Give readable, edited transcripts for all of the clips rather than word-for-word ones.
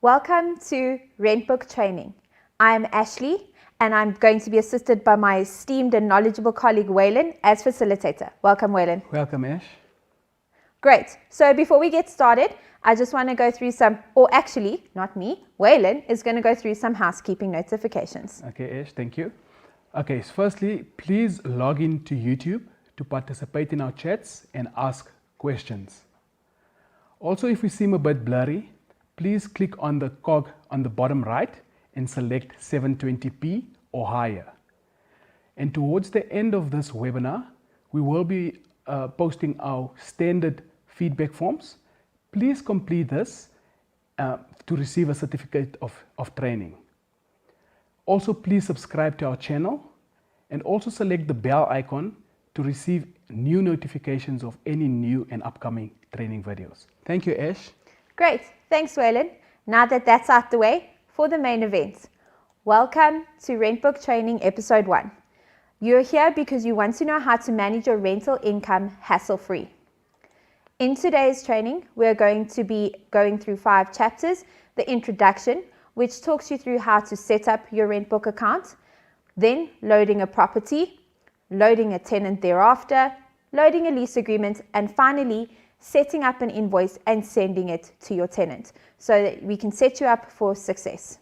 Welcome to RentBook training. I'm Ashley and I'm going to be assisted by my esteemed and knowledgeable colleague Waylon as facilitator. Welcome, Waylon. Welcome, Ash. Great. So before we get started, I just want to go through some, or actually, not me, Waylon is going to go through some housekeeping notifications. Okay, Ash, thank you. Okay, so firstly, please log in to YouTube to participate in our chats and ask questions. Also, if we seem a bit blurry, please click on the cog on the bottom right and select 720p or higher. And towards the end of this webinar, we will be posting our standard feedback forms. Please complete this to receive a certificate of training. Also, please subscribe to our channel and also select the bell icon to receive new notifications of any new and upcoming training videos. Thank you, Ash. Great. Thanks, Waylon. Now that that's out the way, for the main event. Welcome to RentBook Training Episode 1. You're here because you want to know how to manage your rental income hassle-free. In today's training, we're going to be going through 5 chapters. The introduction, which talks you through how to set up your RentBook account, then loading a property, loading a tenant thereafter, loading a lease agreement, and finally, setting up an invoice and sending it to your tenant so that we can set you up for success.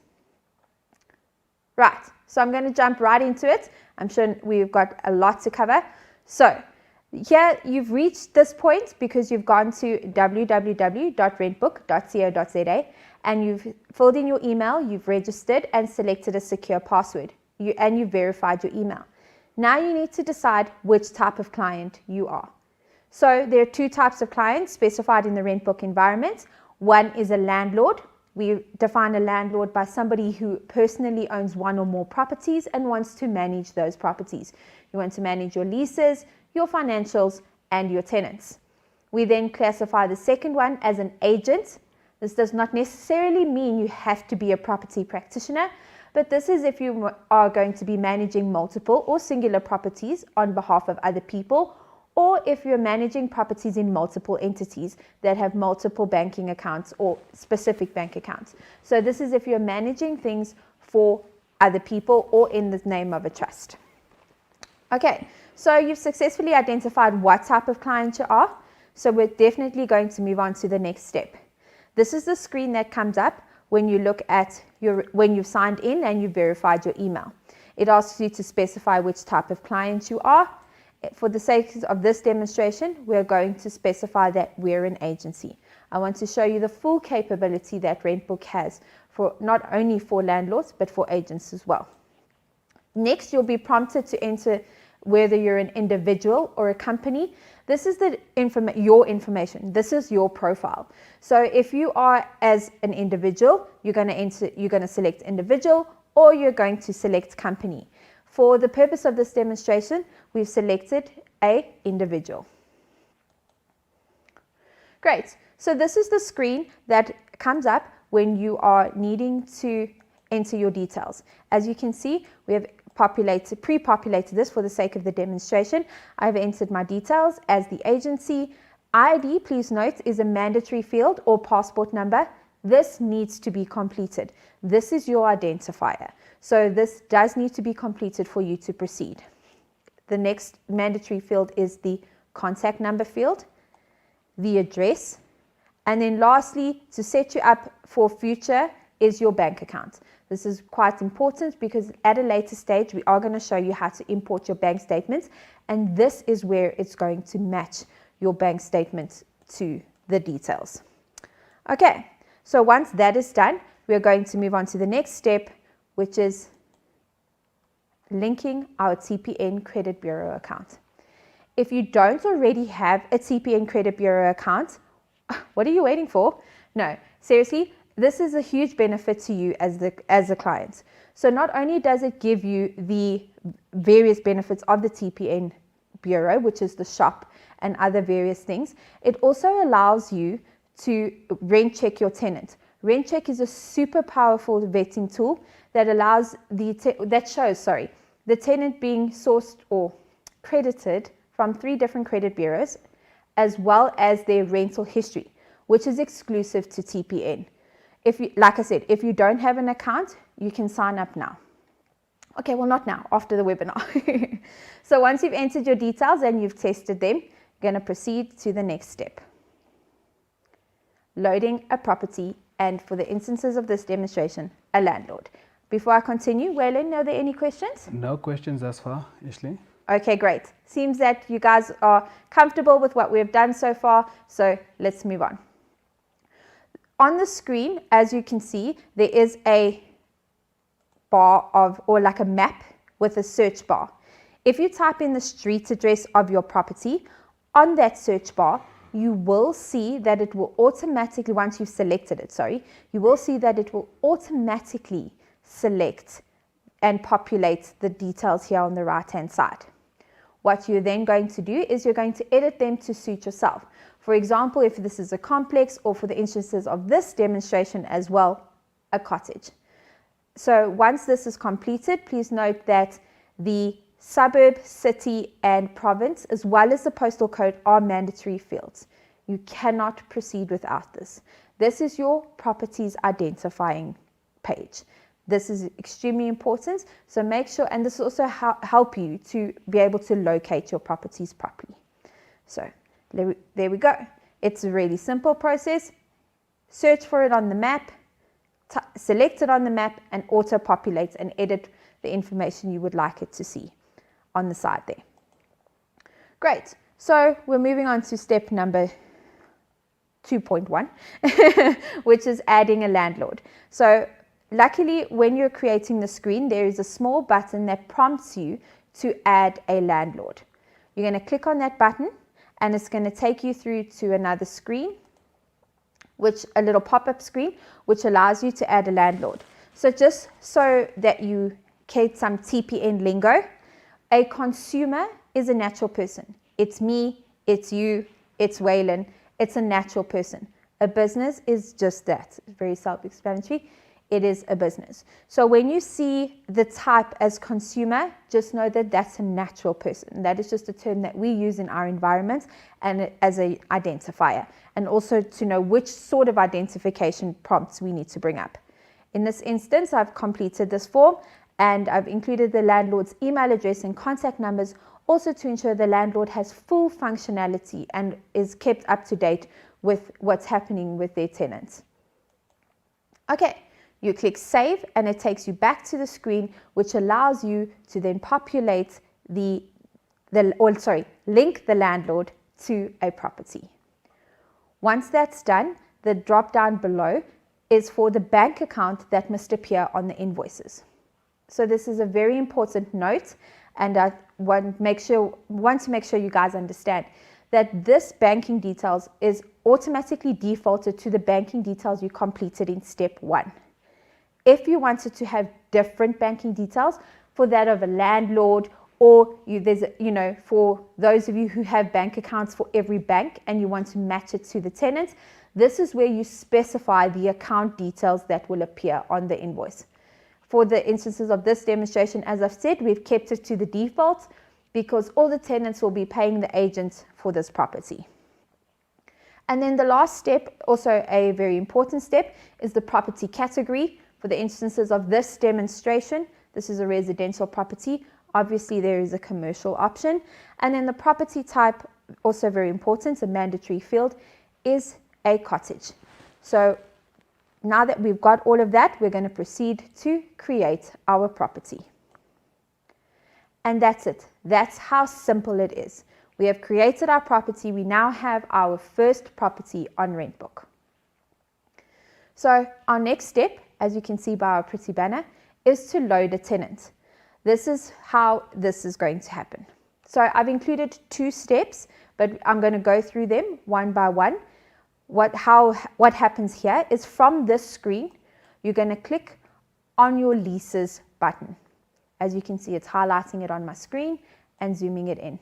Right, so I'm going to jump right into it. I'm sure we've got a lot to cover. So here you've reached this point because you've gone to www.rentbook.co.za and you've filled in your email, you've registered and selected a secure password and you've verified your email. Now you need to decide which type of client you are. So there are 2 types of clients specified in the RentBook environment. One is a landlord. We define a landlord by somebody who personally owns 1 or more properties and wants to manage those properties. You want to manage your leases, your financials, and your tenants. We then classify the second one as an agent. This does not necessarily mean you have to be a property practitioner, but this is if you are going to be managing multiple or singular properties on behalf of other people, or if you're managing properties in multiple entities that have multiple banking accounts or specific bank accounts. So this is if you're managing things for other people or in the name of a trust. Okay, so you've successfully identified what type of client you are. So we're definitely going to move on to the next step. This is the screen that comes up when you look at when you've signed in and you've verified your email. It asks you to specify which type of client you are. For the sake of this demonstration, we're going to specify that we're an agency. I want to show you the full capability that RentBook has for not only for landlords, but for agents as well. Next, you'll be prompted to enter whether you're an individual or a company. This is your information. This is your profile. So if you are as an individual, you're going to select individual or you're going to select company. For the purpose of this demonstration, we've selected a individual. Great. So this is the screen that comes up when you are needing to enter your details. As you can see, we have pre-populated this for the sake of the demonstration. I've entered my details as the agency. ID, please note, is a mandatory field or passport number. This needs to be completed. This is your identifier. So this does need to be completed for you to proceed. The next mandatory field is the contact number field, the address, and then lastly, to set you up for future is your bank account. This is quite important because at a later stage, we are going to show you how to import your bank statements, and this is where it's going to match your bank statement to the details. Okay, so once that is done, we're going to move on to the next step, which is linking our TPN Credit Bureau account. If you don't already have a TPN Credit Bureau account, what are you waiting for? No, seriously, this is a huge benefit to you as a client. So not only does it give you the various benefits of the TPN Bureau, which is the shop and other various things, it also allows you to rent check your tenant. Rent check is a super powerful vetting tool that allows the tenant being sourced or credited from 3 different credit bureaus, as well as their rental history, which is exclusive to TPN. like I said, if you don't have an account, you can sign up now. Okay, well, not now, after the webinar. So once you've entered your details and you've tested them, you're going to proceed to the next step. Loading a property, and for the instances of this demonstration, a landlord. Before I continue, Waylon, are there any questions? No questions thus far, Ashley. Okay, great. Seems that you guys are comfortable with what we've done so far, so let's move on. On the screen, as you can see, there is a bar or like a map with a search bar. If you type in the street address of your property, on that search bar, you will see that it will automatically, once you've selected it, you will see that it will automatically select and populate the details here on the right hand side. What you're then going to do is you're going to edit them to suit yourself. For example, if this is a complex, or for the instances of this demonstration as well, a cottage. So once this is completed, please note that the suburb, city and province, as well as the postal code, are mandatory fields. You cannot proceed without this. This is your property's identifying page. This is extremely important, so make sure, and this will also help you to be able to locate your properties properly. So there we go. It's a really simple process. Search for it on the map, select it on the map, and auto-populate and edit the information you would like it to see on the side there. Great. So we're moving on to step number 2.1, which is adding a landlord. So luckily, when you're creating the screen, there is a small button that prompts you to add a landlord. You're going to click on that button, and it's going to take you through to another screen, a little pop-up screen, which allows you to add a landlord. So just so that you get some TPN lingo, a consumer is a natural person. It's me, it's you, it's Waylon. It's a natural person. A business is just that. It's very self-explanatory. It is a business. So when you see the type as consumer, just know that that's a natural person. That is just a term that we use in our environment and as an identifier, and also to know which sort of identification prompts we need to bring up. In this instance, I've completed this form and I've included the landlord's email address and contact numbers, also to ensure the landlord has full functionality and is kept up to date with what's happening with their tenants. Okay. You click save and it takes you back to the screen, which allows you to then populate link the landlord to a property. Once that's done, the drop down below is for the bank account that must appear on the invoices. So this is a very important note, and I want to make sure you guys understand that this banking details is automatically defaulted to the banking details you completed in step 1. If you wanted to have different banking details for that of a landlord, or for those of you who have bank accounts for every bank and you want to match it to the tenant, this is where you specify the account details that will appear on the invoice. For the instances of this demonstration, as I've said, we've kept it to the default because all the tenants will be paying the agent for this property. And then the last step, also a very important step, is the property category. For the instances of this demonstration, this is a residential property. Obviously, there is a commercial option. And then the property type, also very important, a mandatory field, is a cottage. So now that we've got all of that, we're going to proceed to create our property. And that's it. That's how simple it is. We have created our property. We now have our first property on RentBook. So our next step, as you can see by our pretty banner, is to load a tenant. This is how this is going to happen. So I've included 2 steps, but I'm going to go through them one by one. What happens here is from this screen, you're going to click on your leases button. As you can see, it's highlighting it on my screen and zooming it in.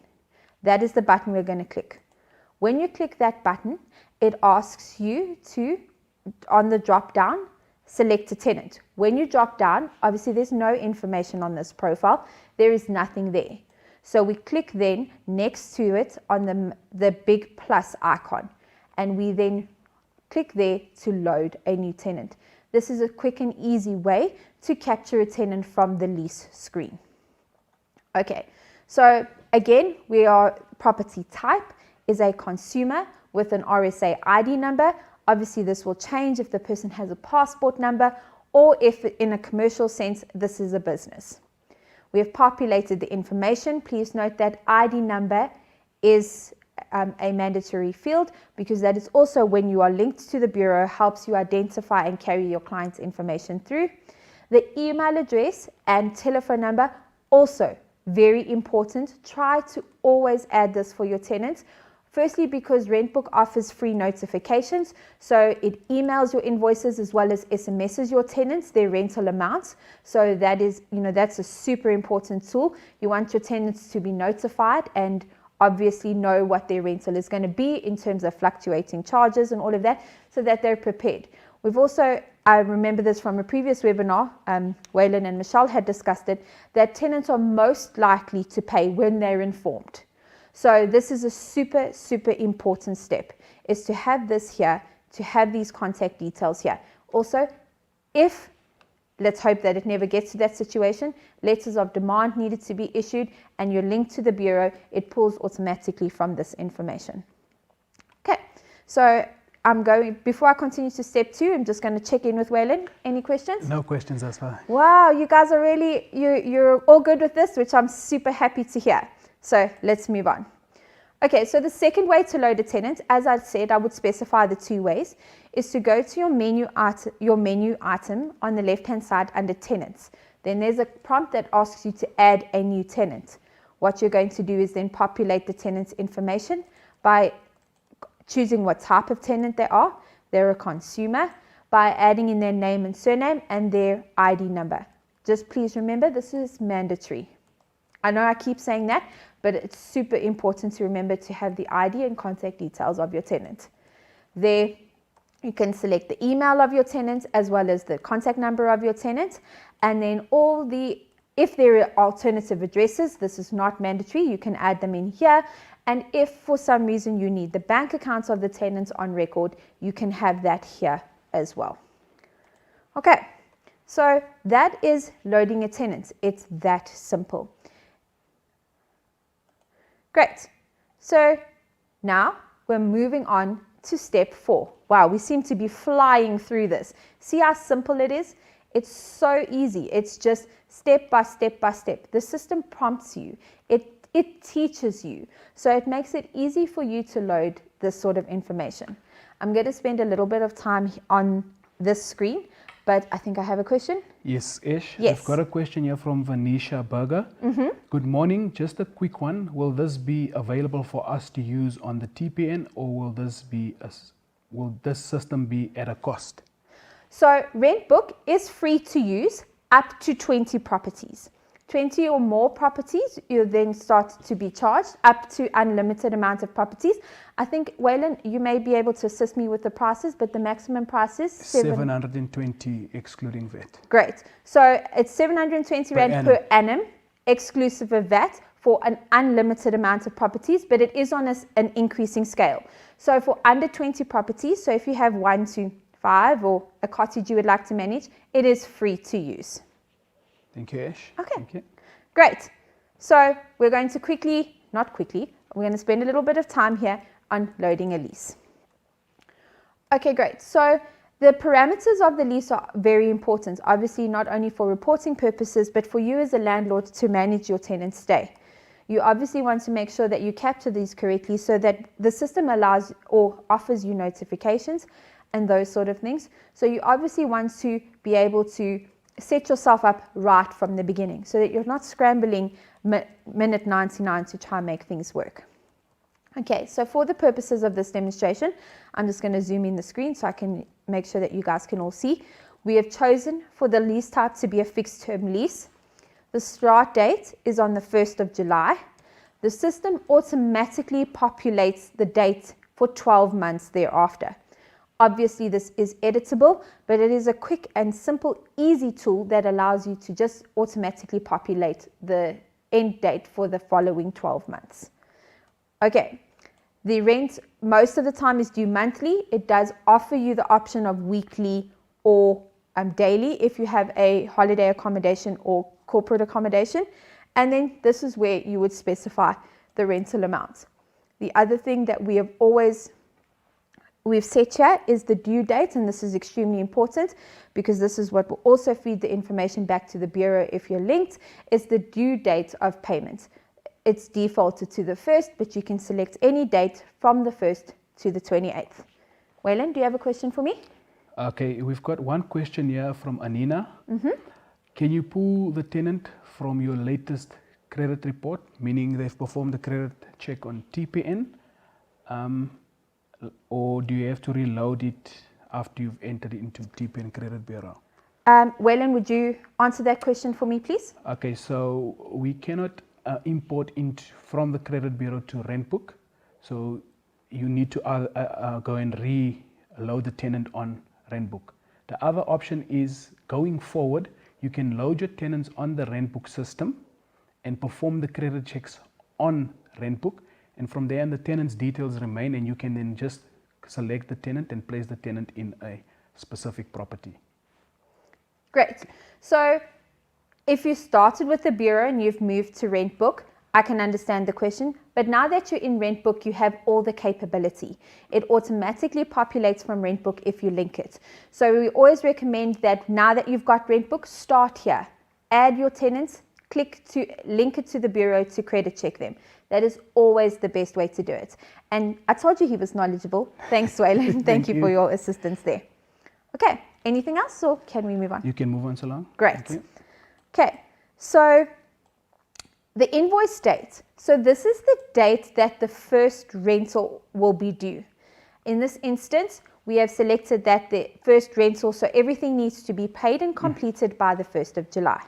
That is the button we're going to click. When you click that button, it asks you to, on the drop down, select a tenant. When you drop down, obviously there's no information on this profile. There is nothing there. So we click then next to it on the big plus icon, and we then click there to load a new tenant. this is a quick and easy way to capture a tenant from the lease screen. Okay, so again, property type is a consumer with an RSA ID number. Obviously, this will change if the person has a passport number, or if in a commercial sense, this is a business. We have populated the information. Please note that ID number is a mandatory field, because that is also when you are linked to the bureau, helps you identify and carry your client's information through. The email address and telephone number, also very important. Try to always add this for your tenants. Firstly, because RentBook offers free notifications, so it emails your invoices as well as SMSs your tenants their rental amounts. So that is, that's a super important tool. You want your tenants to be notified and obviously know what their rental is going to be in terms of fluctuating charges and all of that, so that they're prepared. We've also, I remember this from a previous webinar, Waylon and Michelle had discussed it, that tenants are most likely to pay when they're informed. So this is a super, super important step, is to have this here, to have these contact details here. Also, if, let's hope that it never gets to that situation, letters of demand needed to be issued and you're linked to the bureau, it pulls automatically from this information. Okay, so before I continue to step 2, I'm just going to check in with Waylon. Any questions? No questions as far. Wow, you guys are really, you're all good with this, which I'm super happy to hear. So let's move on. Okay, so the second way to load a tenant, as I said, I would specify the 2 ways, is to go to your menu item on the left-hand side under tenants. Then there's a prompt that asks you to add a new tenant. What you're going to do is then populate the tenant's information by choosing what type of tenant they are. They're a consumer, by adding in their name and surname and their ID number. Just please remember, this is mandatory. I know I keep saying that, but it's super important to remember to have the ID and contact details of your tenant. There, you can select the email of your tenant as well as the contact number of your tenant, and then if there are alternative addresses, this is not mandatory, you can add them in here. And if for some reason you need the bank accounts of the tenants on record, you can have that here as well. Okay, so that is loading a tenant. It's that simple. Great. So now we're moving on to step 4. Wow, we seem to be flying through this. See how simple it is? It's so easy. It's just step by step by step. The system prompts you. It teaches you. So it makes it easy for you to load this sort of information. I'm going to spend a little bit of time on this screen, but I think I have a question. Yes, Ish. Yes. I've got a question here from Vanisha Berger. Good morning. Just a quick one. Will this be available for us to use on the TPN, or will this system be at a cost? So RentBook is free to use up to 20 properties. 20 or more properties, you then start to be charged up to unlimited amount of properties. I think, Waylon, you may be able to assist me with the prices, but the maximum price is 720 excluding VAT. Great. So it's 720 Rand per annum, exclusive of VAT, for an unlimited amount of properties, but it is on an increasing scale. So for under 20 properties, so if you have 1 to 5 or a cottage you would like to manage, it is free to use. Thank you, Ash. Okay, Thank you. Great. So we're going to we're going to spend a little bit of time here on loading a lease. Okay, great. So the parameters of the lease are very important, obviously not only for reporting purposes, but for you as a landlord to manage your tenant's stay. You obviously want to make sure that you capture these correctly so that the system allows or offers you notifications and those sort of things. So you obviously want to be able to set yourself up right from the beginning so that you're not scrambling minute 99 to try and make things work. Okay, so for the purposes of this demonstration, I'm just going to zoom in the screen so I can make sure that you guys can all see. We have chosen for the lease type to be a fixed term lease. The start date is on the 1st of July. The system automatically populates the date for 12 months thereafter. Obviously, this is editable, but it is a quick and simple, easy tool that allows you to just automatically populate the end date for the following 12 months. Okay, the rent most of the time is due monthly. It does offer you the option of weekly or daily if you have a holiday accommodation or corporate accommodation. And then this is where you would specify the rental amount. The other thing that we've set here is the due date, and this is extremely important because this is what will also feed the information back to the bureau if you're linked, is the due date of payment. It's defaulted to the 1st, but you can select any date from the 1st to the 28th. Waylon, do you have a question for me? Okay, we've got one question here from Anina. Can you pull the tenant from your latest credit report, meaning they've performed the credit check on TPN? Or do you have to reload it after you've entered into TPN Credit Bureau? Waylon, would you answer that question for me, please? Okay, so we cannot import from the Credit Bureau to RentBook. So you need to go and reload the tenant on RentBook. The other option is, going forward, you can load your tenants on the RentBook system and perform the credit checks on RentBook. And from there, the tenant's details remain, and you can then just select the tenant and place the tenant in a specific property. Great. So if you started with the bureau and you've moved to RentBook, I can understand the question. But now that you're in RentBook, you have all the capability. It automatically populates from RentBook if you link it. So we always recommend that now that you've got RentBook, start here. Add your tenants, link it to the bureau to credit check them. That is always the best way to do it. And I told you he was knowledgeable. Thanks, Waylon. Thank you for your assistance there. Okay, anything else, or can we move on? You can move on, Salam. Great. Okay, so the invoice date. So this is the date that the first rental will be due. In this instance, we have selected that the first rental, so everything needs to be paid and completed by the 1st of July.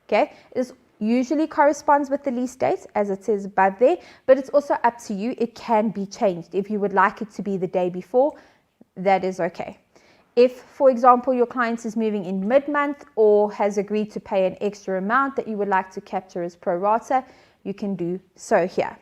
Okay, this usually corresponds with the lease date as it says above there, but it's also up to you. It can be changed. If you would like it to be the day before, that is okay. If, for example, your client is moving in mid-month or has agreed to pay an extra amount that you would like to capture as pro rata, you can do so here.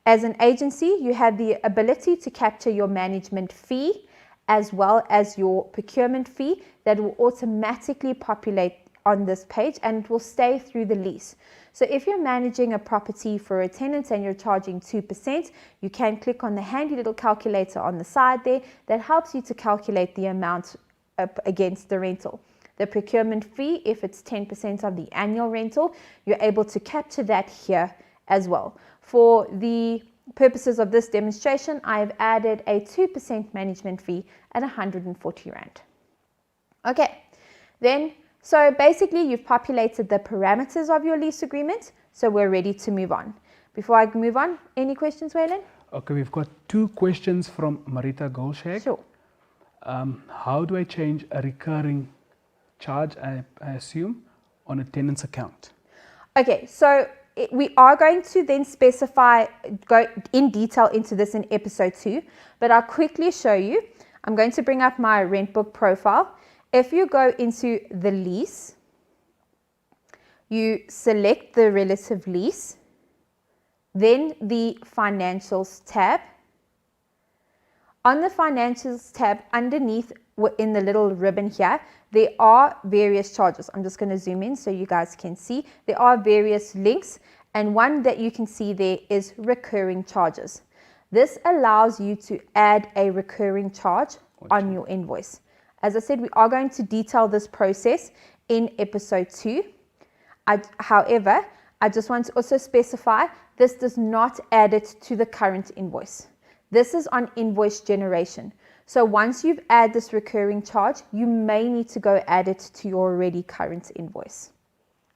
As an agency, you have the ability to capture your management fee as well as your procurement fee that will automatically populate on this page, and it will stay through the lease. So if you're managing a property for a tenant and you're charging 2%, you can click on the handy little calculator on the side there that helps you to calculate the amount up against the rental. The procurement fee, if it's 10% of the annual rental, you're able to capture that here as well. For the purposes of this demonstration, I have added a 2% management fee at 140 Rand. Okay, then so basically you've populated the parameters of your lease agreement, so we're ready to move on. Before I move on, any questions, Waylon? Okay, we've got 2 questions from Marita Golshag. Sure. How do I change a recurring charge, I assume, on a tenant's account? Okay, so we are going to then go in detail into this in episode 2, but I'll quickly show you. I'm going to bring up my RentBook profile. If you go into the lease, you select the relative lease, then the financials tab. On the financials tab, underneath in the little ribbon here, there are various charges. I'm just going to zoom in so you guys can see. There are various links, and one that you can see there is recurring charges. This allows you to add a recurring charge on your invoice. As I said, we are going to detail this process in episode 2. However, I just want to also specify this does not add it to the current invoice. This is on invoice generation. So once you've added this recurring charge, you may need to go add it to your already current invoice.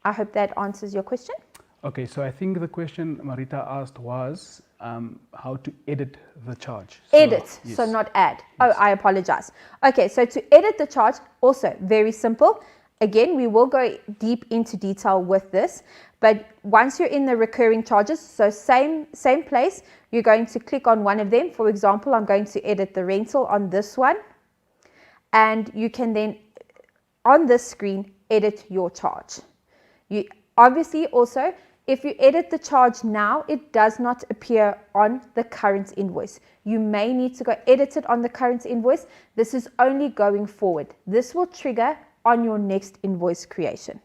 I hope that answers your question. Okay, so I think the question Marita asked was how to edit the charge. Edit, yes. So not add. Yes. Oh, I apologize. Okay, so to edit the charge, also very simple. Again, we will go deep into detail with this, but once you're in the recurring charges, so same place, you're going to click on one of them. For example, I'm going to edit the rental on this one, and you can then, on this screen, edit your charge. You obviously also, If you edit the charge now, it does not appear on the current invoice. You may need to go edit it on the current invoice. This is only going forward. This will trigger on your next invoice creation.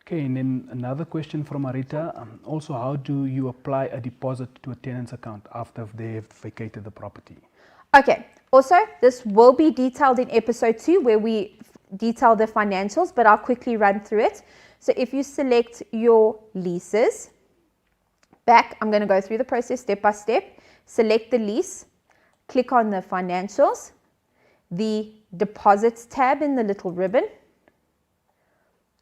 Okay, and then another question from Marita. Also, how do you apply a deposit to a tenant's account after they've vacated the property? Okay, also, this will be detailed in episode 2 where we detail the financials, but I'll quickly run through it. So if you select your leases, I'm going to go through the process step by step. Select the lease, click on the financials, the deposits tab in the little ribbon.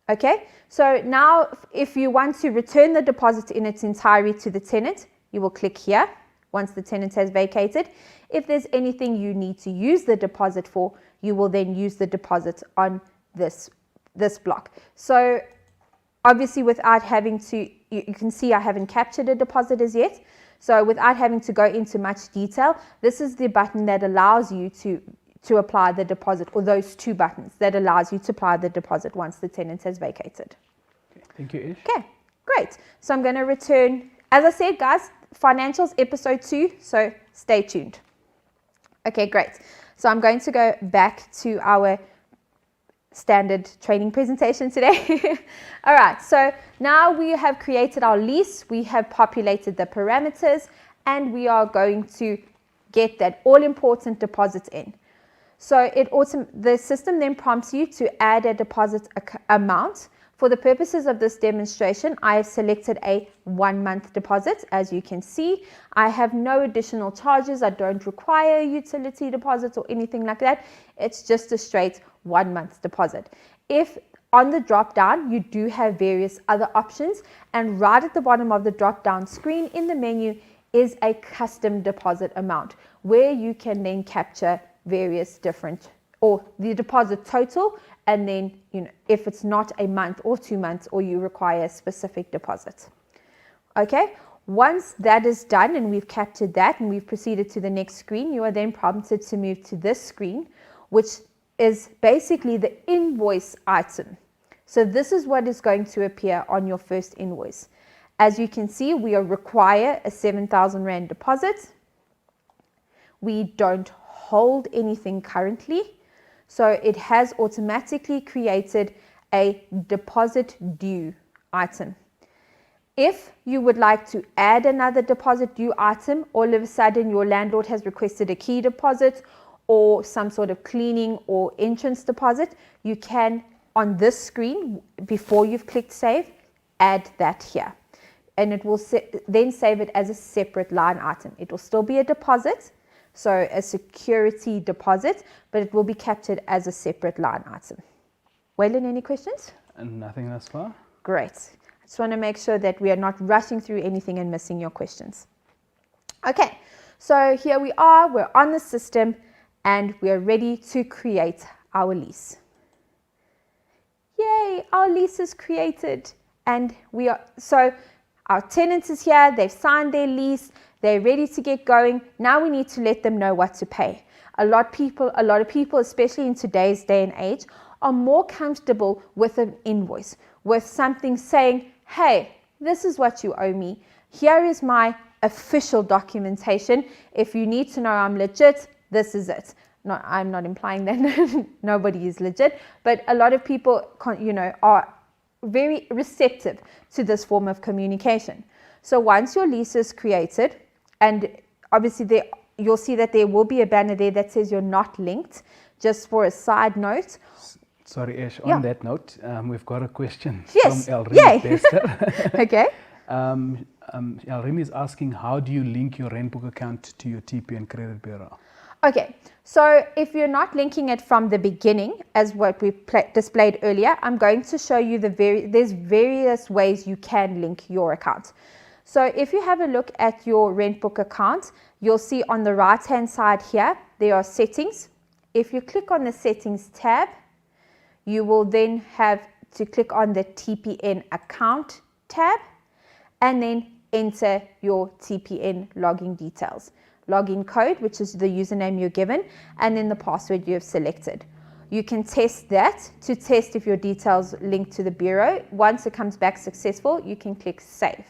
Okay, so now if you want to return the deposit in its entirety to the tenant, you will click here once the tenant has vacated. If there's anything you need to use the deposit for, you will then use the deposit on this block. So obviously without having to, you can see I haven't captured a deposit as yet. So without having to go into much detail, this is the button that allows you to apply the deposit, or those two buttons that allows you to apply the deposit once the tenant has vacated. Okay, thank you, Ish. Okay, great. So I'm going to return, as I said, guys, financials episode 2, so stay tuned. Okay, great. So I'm going to go back to our standard training presentation today. All right, so now we have created our lease, we have populated the parameters, and we are going to get that all-important deposit in. So the system then prompts you to add a deposit amount. For the purposes of this demonstration, I have selected a 1-month deposit. As you can see, I have no additional charges. I don't require utility deposits or anything like that. It's just a straight 1-month deposit. If on the drop down, you do have various other options, and right at the bottom of the drop down screen in the menu is a custom deposit amount where you can then capture various different, or the deposit total, and then if it's not a month or 2 months, or you require a specific deposit. Okay, once that is done and we've captured that and we've proceeded to the next screen, you are then prompted to move to this screen, which is basically the invoice item. So this is what is going to appear on your first invoice. As you can see, we require a 7,000 Rand deposit. We don't hold anything currently, so it has automatically created a deposit due item. If you would like to add another deposit due item, all of a sudden your landlord has requested a key deposit or some sort of cleaning or entrance deposit, you can, on this screen, before you've clicked save, add that here. And it will then save it as a separate line item. It will still be a deposit, so a security deposit, but it will be captured as a separate line item. Waylon, any questions? Nothing thus far. Great. I just want to make sure that we are not rushing through anything and missing your questions. Okay, so here we are, we're on the system, and we're ready to create our lease. Yay, our lease is created, and our tenant is here, they've signed their lease, they're ready to get going. Now we need to let them know what to pay. A lot of people, especially in today's day and age, are more comfortable with an invoice, with something saying, hey, this is what you owe me. Here is my official documentation. If you need to know I'm legit, this is it. No, I'm not implying that nobody is legit, but a lot of people, are very receptive to this form of communication. So once your lease is created, and obviously you'll see that there will be a banner there that says you're not linked. Just for a side note. Sorry, Ash, on that note, we've got a question yes. from Elrin Bester. Okay. Elrin is asking, how do you link your RentBook account to your TPN credit bureau? Okay, so if you're not linking it from the beginning, as what we displayed earlier, I'm going to show you there's various ways you can link your account. So if you have a look at your RentBook account, you'll see on the right-hand side here, there are settings. If you click on the settings tab, you will then have to click on the TPN account tab and then enter your TPN login details. Login code, which is the username you're given, and then the password you have selected. You can test that to test if your details link to the bureau. Once it comes back successful, you can click save.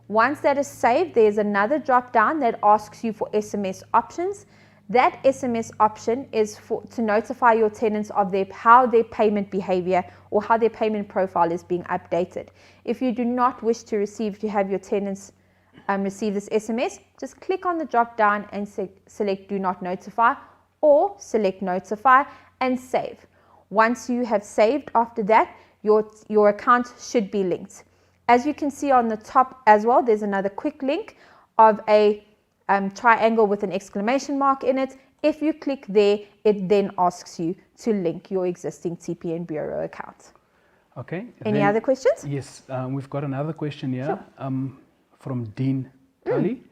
Once that is saved, there's another drop down that asks you for SMS options. That SMS option is to notify your tenants of how their payment behavior or how their payment profile is being updated. If you do not wish to have your tenants receive this SMS, just click on the drop down and select do not notify, or select notify and save. Once you have saved, after that, your account should be linked. As you can see on the top as well, there's another quick link of a triangle with an exclamation mark in it. If you click there, it then asks you to link your existing TPN Bureau account. Okay. Any other questions? Yes, we've got another question here. Sure. From Dean Tully.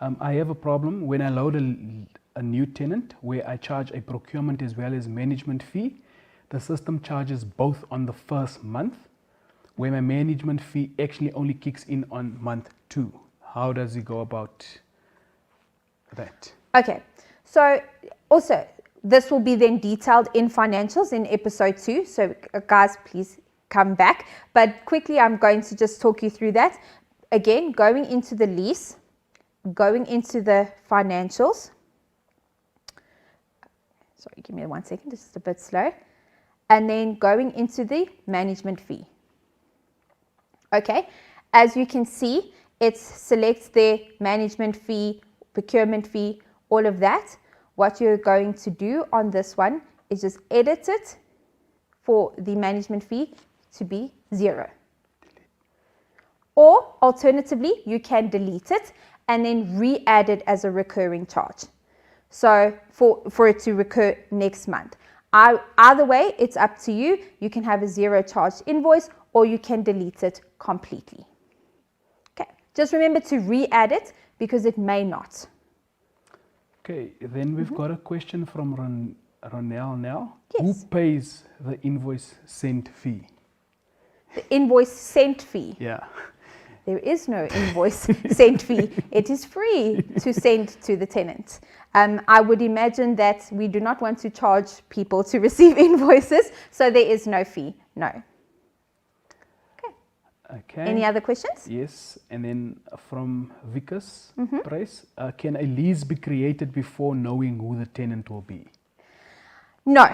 I have a problem when I load a new tenant where I charge a procurement as well as management fee. The system charges both on the first month, where my management fee actually only kicks in on month 2. How does he go about that? Okay, so also this will be then detailed in financials in episode 2. So guys, please come back. But quickly, I'm going to just talk you through that. Again, going into the lease, going into the financials. Sorry, give me 1 second, this is a bit slow. And then going into the management fee. Okay, as you can see, it selects the management fee, procurement fee, all of that. What you're going to do on this one is just edit it for the management fee to be 0. Or alternatively, you can delete it and then re-add it as a recurring charge. So for it to recur next month. Either way, it's up to you. You can have a 0 charge invoice, or you can delete it completely. Okay, just remember to re-add it because it may not. Okay, then we've got a question from Ronel now. Yes. Who pays the invoice sent fee? The invoice sent fee. Yeah. There is no invoice sent fee. It is free to send to the tenant. I would imagine that we do not want to charge people to receive invoices, so there is no fee. No. Okay. Any other questions? Yes, and then from Vickers Price, can a lease be created before knowing who the tenant will be? No.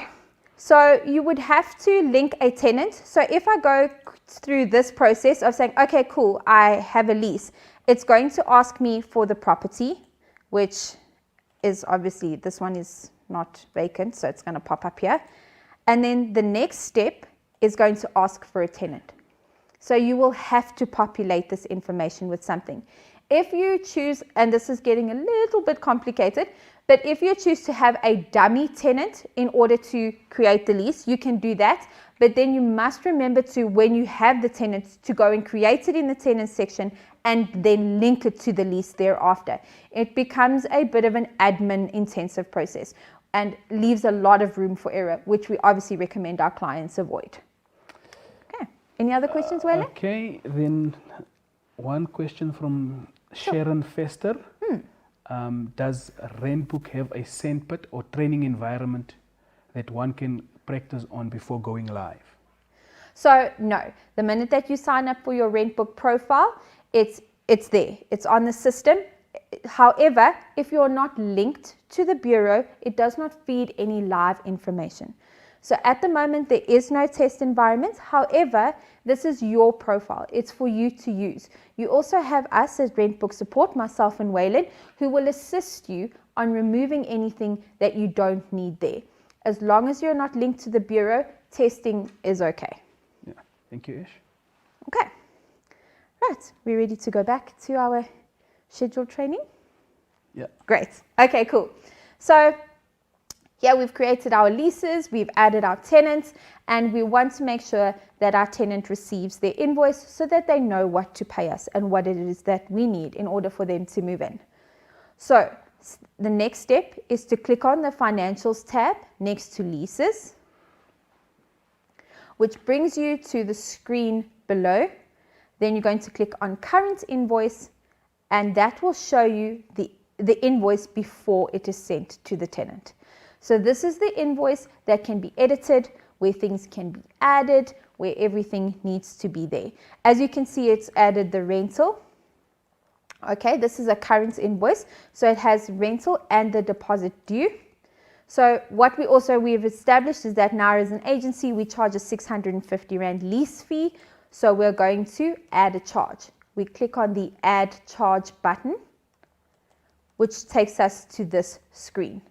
So you would have to link a tenant. So if I go through this process of saying, okay, cool, I have a lease, it's going to ask me for the property, which is obviously, this one is not vacant, so it's going to pop up here. And then the next step is going to ask for a tenant. So you will have to populate this information with something. If you choose, and this is getting a little bit complicated, but if you choose to have a dummy tenant in order to create the lease, you can do that. But then you must remember to, when you have the tenant, to go and create it in the tenant section and then link it to the lease thereafter. It becomes a bit of an admin intensive process and leaves a lot of room for error, which we obviously recommend our clients avoid. Okay. Any other questions, Wele? Okay, then one question from Sharon Fester. Does RentBook have a sandpit or training environment that one can practice on before going live? So no, the minute that you sign up for your RentBook profile, it's there, it's on the system. However, if you're not linked to the bureau, it does not feed any live information. So at the moment, there is no test environment. However, this is your profile. It's for you to use. You also have us as RentBook support, myself and Waylon, who will assist you on removing anything that you don't need there. As long as you're not linked to the bureau, testing is okay. Yeah, thank you, Ish. Okay. Right, we're ready to go back to our scheduled training? Yeah. Great. Okay, cool. So here we've created our leases, we've added our tenants, and we want to make sure that our tenant receives their invoice so that they know what to pay us and what it is that we need in order for them to move in. So the next step is to click on the Financials tab next to Leases, which brings you to the screen below. Then you're going to click on Current Invoice, and that will show you the invoice before it is sent to the tenant. So this is the invoice that can be edited, where things can be added, where everything needs to be there. As you can see, it's added the rental. Okay, this is a current invoice. So it has rental and the deposit due. So what we've established is that now as an agency, we charge a 650 Rand lease fee. So we're going to add a charge. We click on the add charge button, which takes us to this screen.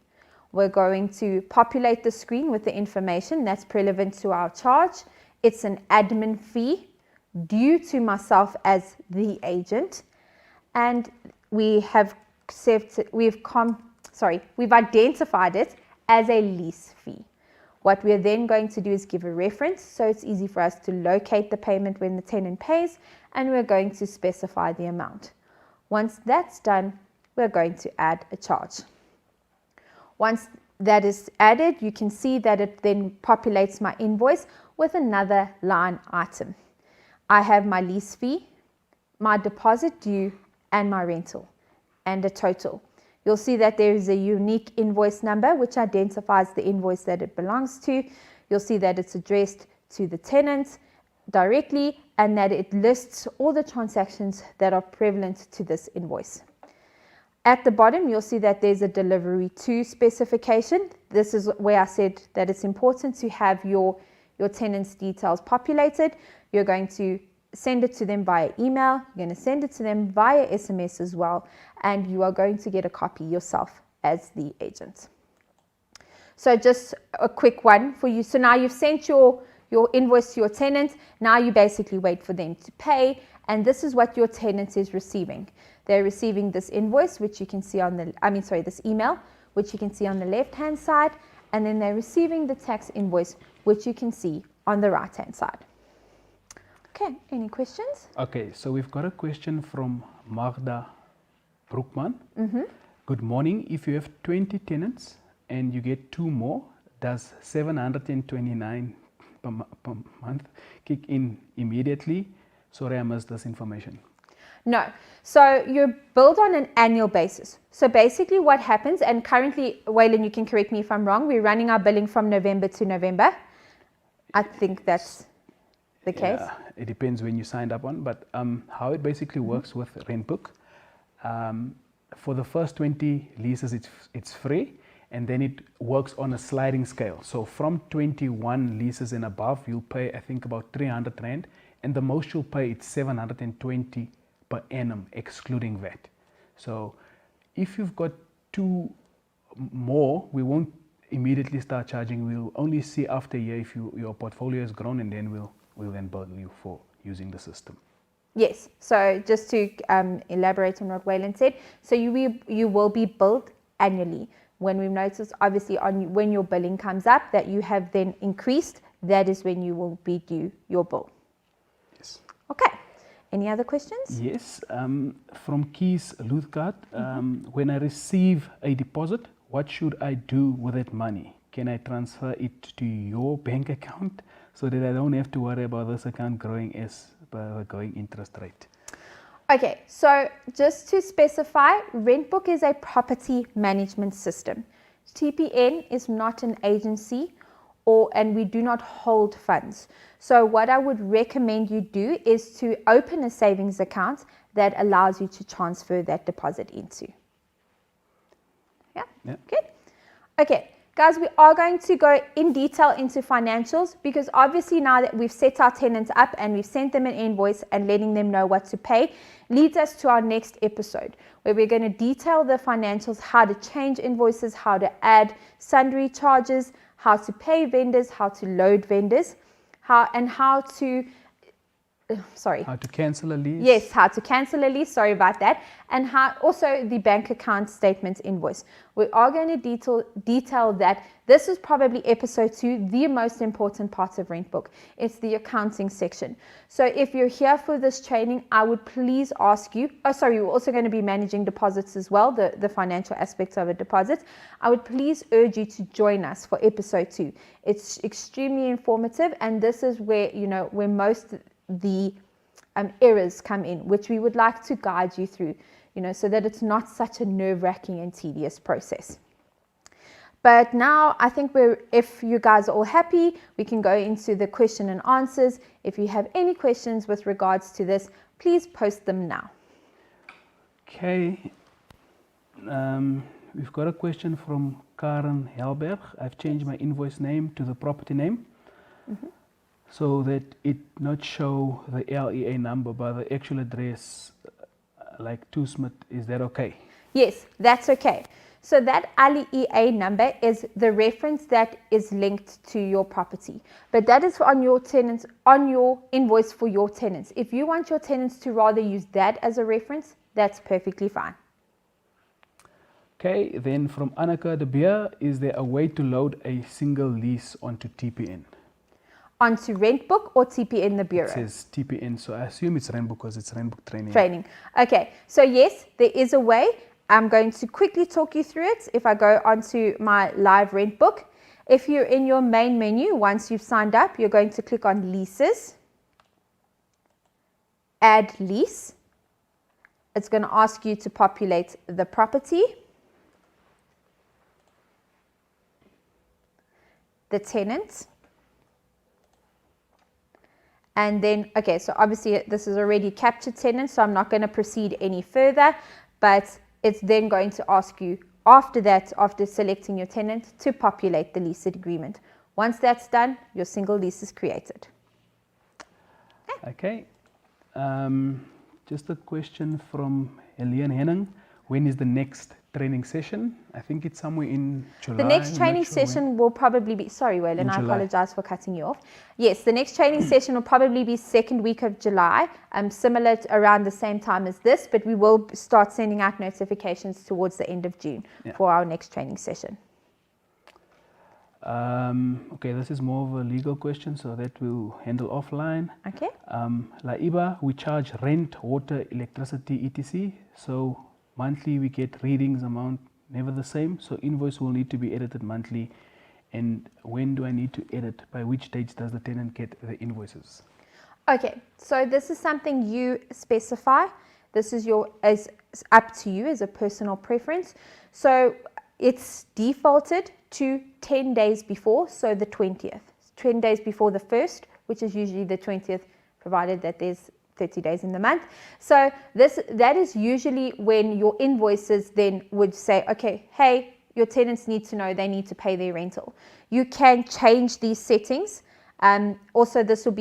We're going to populate the screen with the information that's relevant to our charge. It's an admin fee due to myself as the agent. And we've identified it as a lease fee. What we're then going to do is give a reference, so it's easy for us to locate the payment when the tenant pays, and we're going to specify the amount. Once that's done, we're going to add a charge. Once that is added, you can see that it then populates my invoice with another line item. I have my lease fee, my deposit due, and my rental, and a total. You'll see that there is a unique invoice number which identifies the invoice that it belongs to. You'll see that it's addressed to the tenant directly and that it lists all the transactions that are prevalent to this invoice. At the bottom, you'll see that there's a delivery to specification. This is where I said that it's important to have your tenant's details populated. You're going to send it to them via email. You're going to send it to them via SMS as well. And you are going to get a copy yourself as the agent. So just a quick one for you. So now you've sent your invoice to your tenant. Now you basically wait for them to pay. And this is what your tenant is receiving. They're receiving this invoice, which you can see on this email, which you can see on the left-hand side. And then they're receiving the tax invoice, which you can see on the right-hand side. Okay, any questions? Okay, so we've got a question from Magda Broekman. Good morning. If you have 20 tenants and you get 2 more, does 729 per month kick in immediately? Sorry, I missed this information. No. So you're billed on an annual basis. So basically what happens, and currently, Waylon, you can correct me if I'm wrong, we're running our billing from November to November. I think that's the case. Yeah, it depends when you signed up on, but how it basically works with RentBook, for the first 20 leases, it's free, and then it works on a sliding scale. So from 21 leases and above, you'll pay, I think, about 300 Rand, and the most you'll pay, it's 720 per annum, excluding VAT. So if you've got 2 more, we won't immediately start charging. We'll only see after a year if your portfolio has grown, and then we'll then bill you for using the system. Yes. So just to elaborate on what Waylon said, so you will be billed annually. When we've noticed, obviously, when your billing comes up that you have then increased, that is when you will be due your bill. Yes. Okay. Any other questions? Yes. From Kees Luthgard, when I receive a deposit, what should I do with that money? Can I transfer it to your bank account so that I don't have to worry about this account growing as per the going interest rate? Okay, so just to specify, RentBook is a property management system. TPN is not an agency, and we do not hold funds. So what I would recommend you do is to open a savings account that allows you to transfer that deposit into. Yeah? Good. Okay, guys, we are going to go in detail into financials, because obviously now that we've set our tenants up and we've sent them an invoice and letting them know what to pay, leads us to our next episode, where we're going to detail the financials, how to change invoices, how to add sundry charges, how to pay vendors, how to load vendors, how to cancel a lease. Yes, how to cancel a lease, sorry about that. And how also the bank account statement invoice. We are going to detail that. This is probably episode 2, the most important part of RentBook. It's the accounting section. So if you're here for this training, I would please ask you, we're also going to be managing deposits as well, the financial aspects of a deposit. I would please urge you to join us for episode 2. It's extremely informative, and this is where, where most the errors come in, which we would like to guide you through, so that it's not such a nerve-wracking and tedious process. But now I think if you guys are all happy, we can go into the question and answers. If you have any questions with regards to this, please post them now. Okay. We've got a question from Karen Helberg. I've changed my invoice name to the property name so that it not show the LEA number but the actual address, like Toosmith. Is that okay? Yes, that's okay. So that LEA number is the reference that is linked to your property. But that is on your tenants, on your invoice for your tenants. If you want your tenants to rather use that as a reference, that's perfectly fine. Okay, then from Annika de Beer, is there a way to load a single lease onto TPN? Onto RentBook or TPN the Bureau? It says TPN, so I assume it's RentBook because it's RentBook training. Okay, so yes, there is a way. I'm going to quickly talk you through it. If I go onto my live RentBook, if you're in your main menu, once you've signed up, you're going to click on Leases, Add Lease. It's going to ask you to populate the property, the tenant, and then, okay, so obviously this is already captured tenant, so I'm not going to proceed any further, but it's then going to ask you after that, after selecting your tenant, to populate the lease agreement. Once that's done, your single lease is created. Okay. Just a question from Helene Henning. When is the next training session? I think it's somewhere in July. The next training session will probably be, sorry Waylon, I apologize for cutting you off. Yes, the next training session will probably be second week of July, similar to around the same time as this, but we will start sending out notifications towards the end of June for our next training session. Okay, this is more of a legal question, so that we'll handle offline. Okay. Laiba, we charge rent, water, electricity, etc. So monthly we get readings, amount never the same. So invoice will need to be edited monthly. And when do I need to edit? By which dates does the tenant get the invoices? Okay, so this is something you specify. This is up to you as a personal preference. So it's defaulted to 10 days before, so the 20th. 10 days before the 1st, which is usually the 20th, provided that there's 30 days in the month. So that is usually when your invoices then would say, okay, hey, your tenants need to know they need to pay their rental. You can change these settings. Also, this will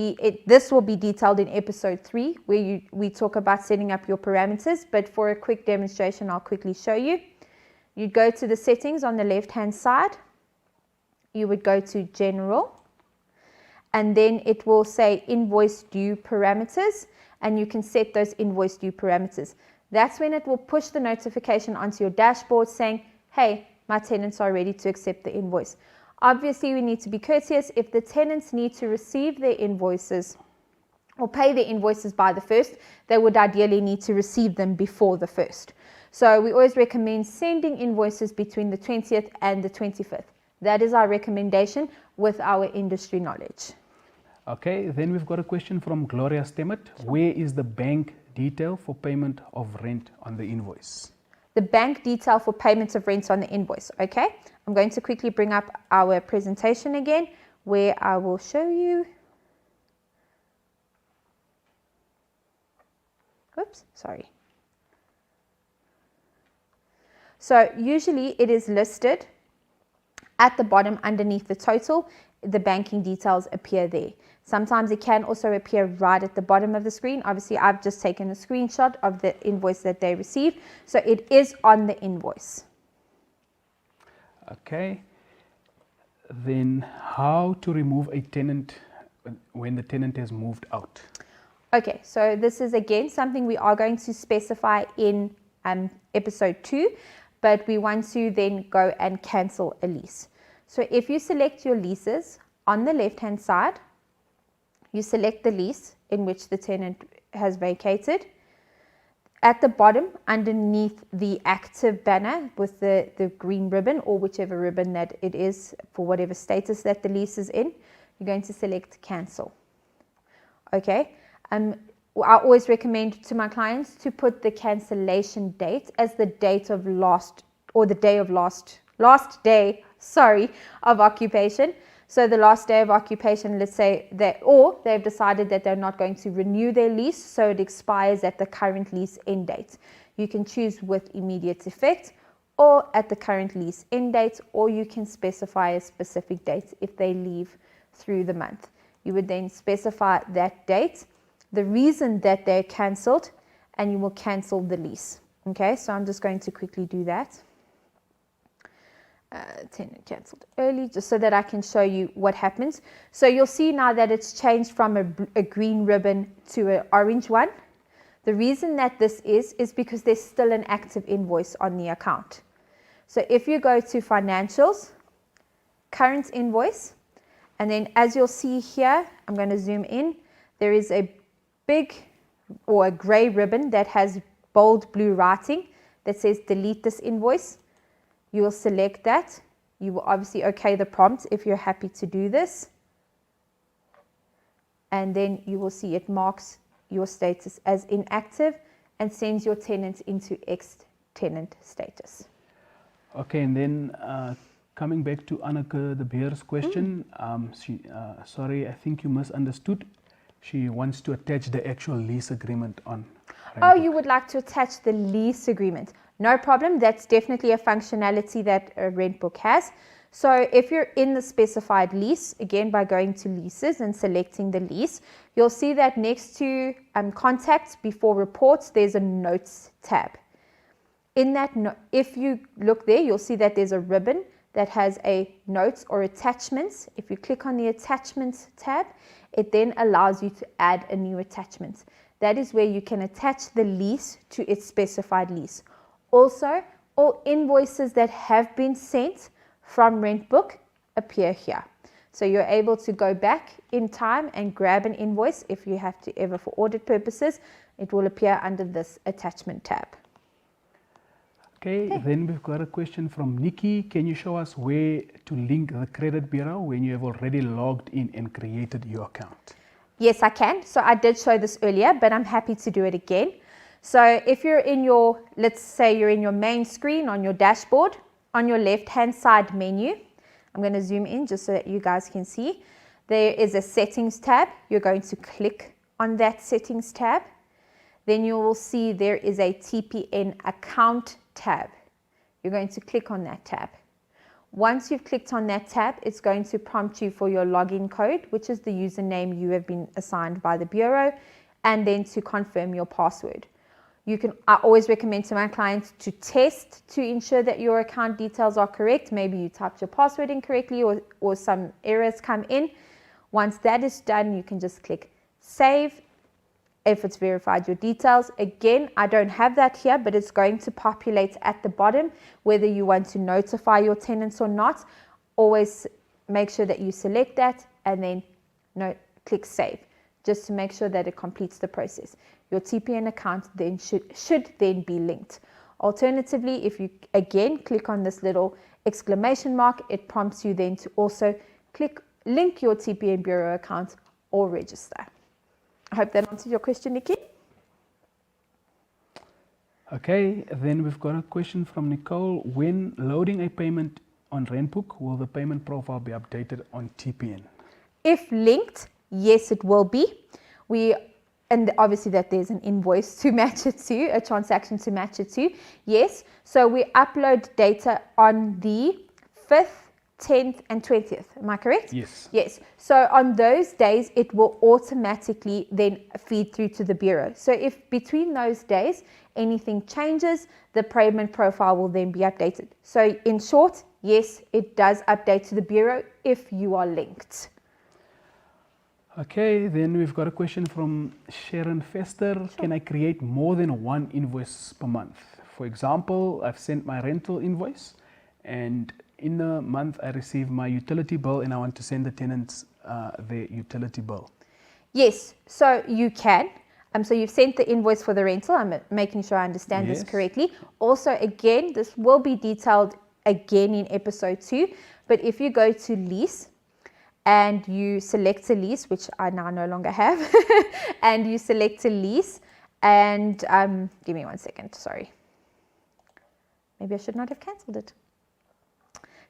be detailed in episode 3, where we talk about setting up your parameters. But for a quick demonstration, I'll quickly show you. You'd go to the settings on the left-hand side. You would go to General, and then it will say Invoice Due Parameters, and you can set those invoice due parameters. That's when it will push the notification onto your dashboard saying, hey, my tenants are ready to accept the invoice. Obviously, we need to be courteous. If the tenants need to receive their invoices or pay their invoices by the 1st, they would ideally need to receive them before the 1st. So we always recommend sending invoices between the 20th and the 25th. That is our recommendation with our industry knowledge. Okay, then we've got a question from Gloria Stemmet. Where is the bank detail for payment of rent on the invoice? The bank detail for payment of rent on the invoice. Okay, I'm going to quickly bring up our presentation again, where I will show you. Oops, sorry. So usually it is listed at the bottom underneath the total. The banking details appear there. Sometimes it can also appear right at the bottom of the screen. Obviously, I've just taken a screenshot of the invoice that they received. So it is on the invoice. Okay. Then how to remove a tenant when the tenant has moved out? Okay, so this is again something we are going to specify in episode 2, but we want to then go and cancel a lease. So if you select your leases on the left-hand side, you select the lease in which the tenant has vacated. At the bottom, underneath the active banner with the green ribbon or whichever ribbon that it is for whatever status that the lease is in, you're going to select cancel. Okay. I always recommend to my clients to put the cancellation date as the date of last day of occupation. So the last day of occupation, let's say they've decided that they're not going to renew their lease, so it expires at the current lease end date. You can choose with immediate effect or at the current lease end date, or you can specify a specific date if they leave through the month. You would then specify that date, the reason that they're cancelled, and you will cancel the lease. Okay, so I'm just going to quickly do that. Tenant cancelled early, just so that I can show you what happens. So you'll see now that it's changed from a green ribbon to an orange one. The reason that this is because there's still an active invoice on the account. So if you go to financials, current invoice, and then as you'll see here, I'm going to zoom in, there is a big or a gray ribbon that has bold blue writing that says delete this invoice. You will select that. You will obviously okay the prompt if you're happy to do this. And then you will see it marks your status as inactive and sends your tenant into ex-tenant status. Okay, and then coming back to Anneke de Beer's question, sorry, I think you misunderstood. She wants to attach the actual lease agreement on RentBook. Oh, you would like to attach the lease agreement. No problem. That's definitely a functionality that RentBook has. So if you're in the specified lease, again, by going to leases and selecting the lease, you'll see that next to contacts before reports, there's a notes tab. In that, if you look there, you'll see that there's a ribbon that has a notes or attachments. If you click on the attachments tab, it then allows you to add a new attachment. That is where you can attach the lease to its specified lease. Also, all invoices that have been sent from RentBook appear here. So you're able to go back in time and grab an invoice if you have to ever for audit purposes. It will appear under this attachment tab. Okay, then we've got a question from Nikki. Can you show us where to link the credit bureau when you have already logged in and created your account? Yes, I can. So I did show this earlier, but I'm happy to do it again. So if you're in your, let's say you're in your main screen on your dashboard, on your left-hand side menu, I'm going to zoom in just so that you guys can see. There is a settings tab. You're going to click on that settings tab. Then you will see there is a TPN account tab. You're going to click on that tab. Once you've clicked on that tab, it's going to prompt you for your login code, which is the username you have been assigned by the bureau, and then to confirm your password. I always recommend to my clients to test to ensure that your account details are correct. Maybe you typed your password incorrectly or some errors come in. Once that is done, you can just click save. If it's verified your details, again, I don't have that here, but it's going to populate at the bottom whether you want to notify your tenants or not. Always make sure that you select that and then click save, just to make sure that it completes the process. Your TPN account then should then be linked. Alternatively, if you again click on this little exclamation mark, it prompts you then to also link your TPN bureau account or register. I hope that answers your question, Nikki. Okay, then we've got a question from Nicole. When loading a payment on RentBook, will the payment profile be updated on TPN? If linked, yes, it will be. And obviously that there's an invoice to match it to, a transaction to match it to. Yes, so we upload data on the 5th, 10th and 20th. Am I correct? Yes. Yes. So on those days, it will automatically then feed through to the bureau. So if between those days, anything changes, the payment profile will then be updated. So in short, yes, it does update to the bureau if you are linked. Okay, then we've got a question from Sharon Fester. Sure. Can I create more than one invoice per month? For example, I've sent my rental invoice and in a month I receive my utility bill and I want to send the tenants their utility bill. Yes, so you can. So you've sent the invoice for the rental. I'm making sure I understand this correctly. Also, again, this will be detailed again in episode 2. But if you go to lease and you select a lease, which I now no longer have, and you select a lease and give me 1 second, sorry. Maybe I should not have cancelled it.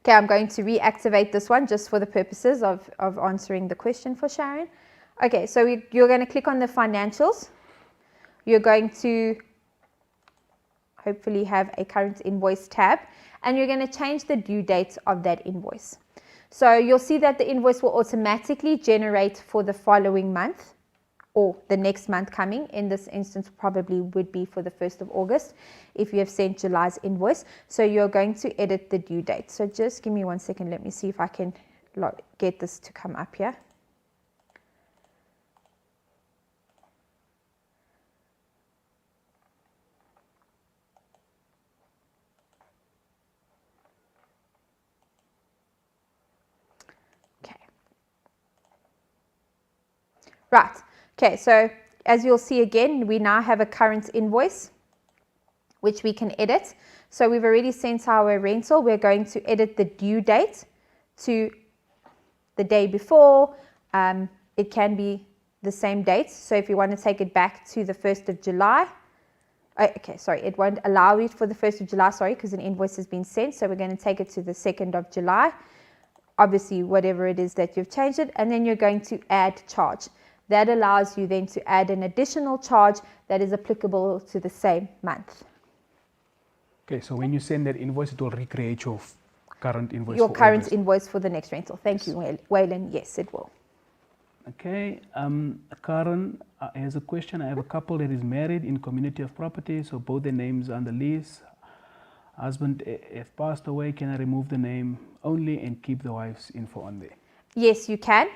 Okay, I'm going to reactivate this one just for the purposes of answering the question for Sharon. Okay, so you're going to click on the financials. You're going to hopefully have a current invoice tab, and you're going to change the due date of that invoice. So you'll see that the invoice will automatically generate for the following month, or the next month coming. In this instance, probably would be for the 1st of August if you have sent July's invoice. So you're going to edit the due date. So just give me 1 second. Let me see if I can get this to come up here. Okay. Right. Okay, so as you'll see again, we now have a current invoice, which we can edit. So we've already sent our rental. We're going to edit the due date to the day before. It can be the same date. So if you want to take it back to the 1st of July, okay, sorry, it won't allow it for the 1st of July, sorry, because an invoice has been sent. So we're going to take it to the 2nd of July. Obviously, whatever it is that you've changed it, and then you're going to add charge. That allows you then to add an additional charge that is applicable to the same month. Okay, so when you send that invoice, it will recreate your current invoice. Your for current August. invoice for the next rental. Thank you, Waylon. Yes, it will. Okay, Karen has a question. I have a couple that is married in community of property, so both their names are on the lease. Husband have passed away. Can I remove the name only and keep the wife's info on there? Yes, you can.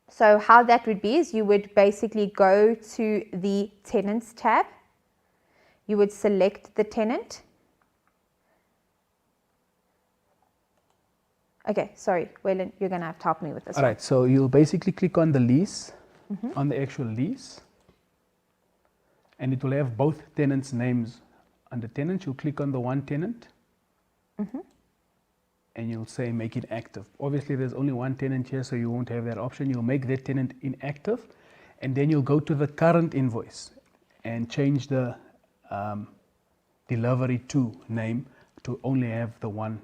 So how that would be is you would basically go to the tenants tab. You would select the tenant. Okay, sorry, Waylon, you're going to have to help me with this. All right, so you'll basically click on the lease, on the actual lease, and it will have both tenants' names. Under tenants, you'll click on the one tenant, and you'll say make it active. Obviously, there's only one tenant here, so you won't have that option. You'll make that tenant inactive, and then you'll go to the current invoice and change the delivery to name to only have the one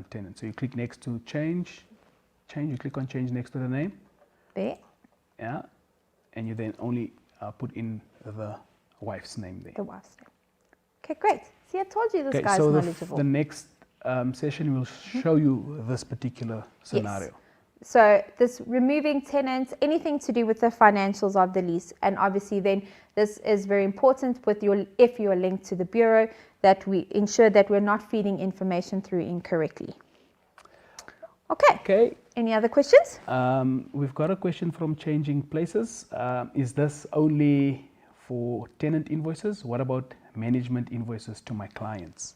tenant. So you click next to change, you click on change next to the name. There. Yeah, and you then only put in the wife's name there. The wife's name. Okay, great. See, I told you this Okay, guy's so knowledgeable. the next session will show you this particular scenario. Yes. So this removing tenants, anything to do with the financials of the lease, and obviously then this is very important with if you are linked to the bureau, that we ensure that we're not feeding information through incorrectly. Okay. Any other questions? We've got a question from Changing Places. Is this only for tenant invoices? What about management invoices to my clients?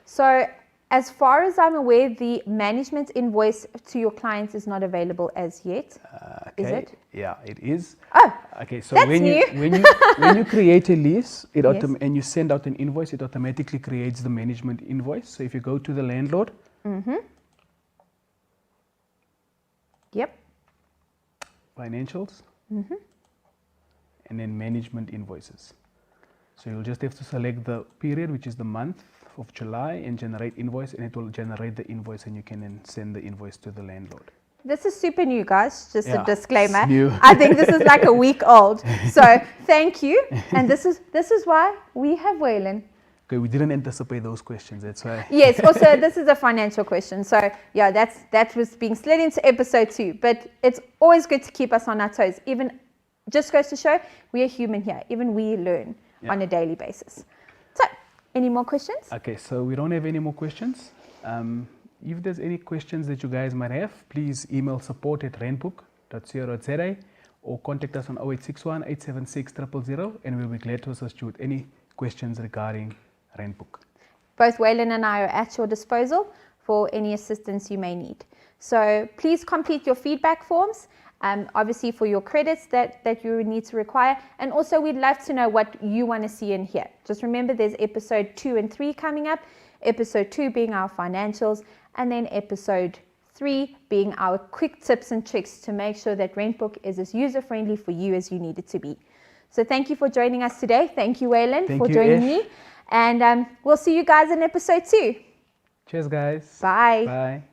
So as far as I'm aware, the management invoice to your clients is not available as yet. Okay. Is it? Yeah, it is. Oh, okay. So that's when new. when you create a lease, Yes. and you send out an invoice, it automatically creates the management invoice. So if you go to the landlord, Yep. financials, and then management invoices. So you'll just have to select the period, which is the month of July, and generate invoice, and it will generate the invoice, and you can then send the invoice to the landlord. This is super new, guys. Just Yeah, a disclaimer. it's new. I think this is like a week old. So thank you. And this is why we have Waylon. Okay, we didn't anticipate those questions. That's why. Yes. Also, this is a financial question. So yeah, that was being slid into episode 2. But it's always good to keep us on our toes. Even just goes to show we are human here. Even we learn on a daily basis. So, any more questions? Okay, so we don't have any more questions. If there's any questions that you guys might have, please email support@rentbook.co.za or contact us on 0861 876 000, and we'll be glad to assist you with any questions regarding RentBook. Both Waylon and I are at your disposal for any assistance you may need. So please complete your feedback forms, obviously for your credits that you need to require. And also we'd love to know what you want to see in here. Just remember there's episode 2 and 3 coming up. Episode 2 being our financials, and then episode 3 being our quick tips and tricks to make sure that RentBook is as user-friendly for you as you need it to be. So thank you for joining us today. Thank you, Waylon, for joining me. And we'll see you guys in episode 2. Cheers, guys. Bye. Bye.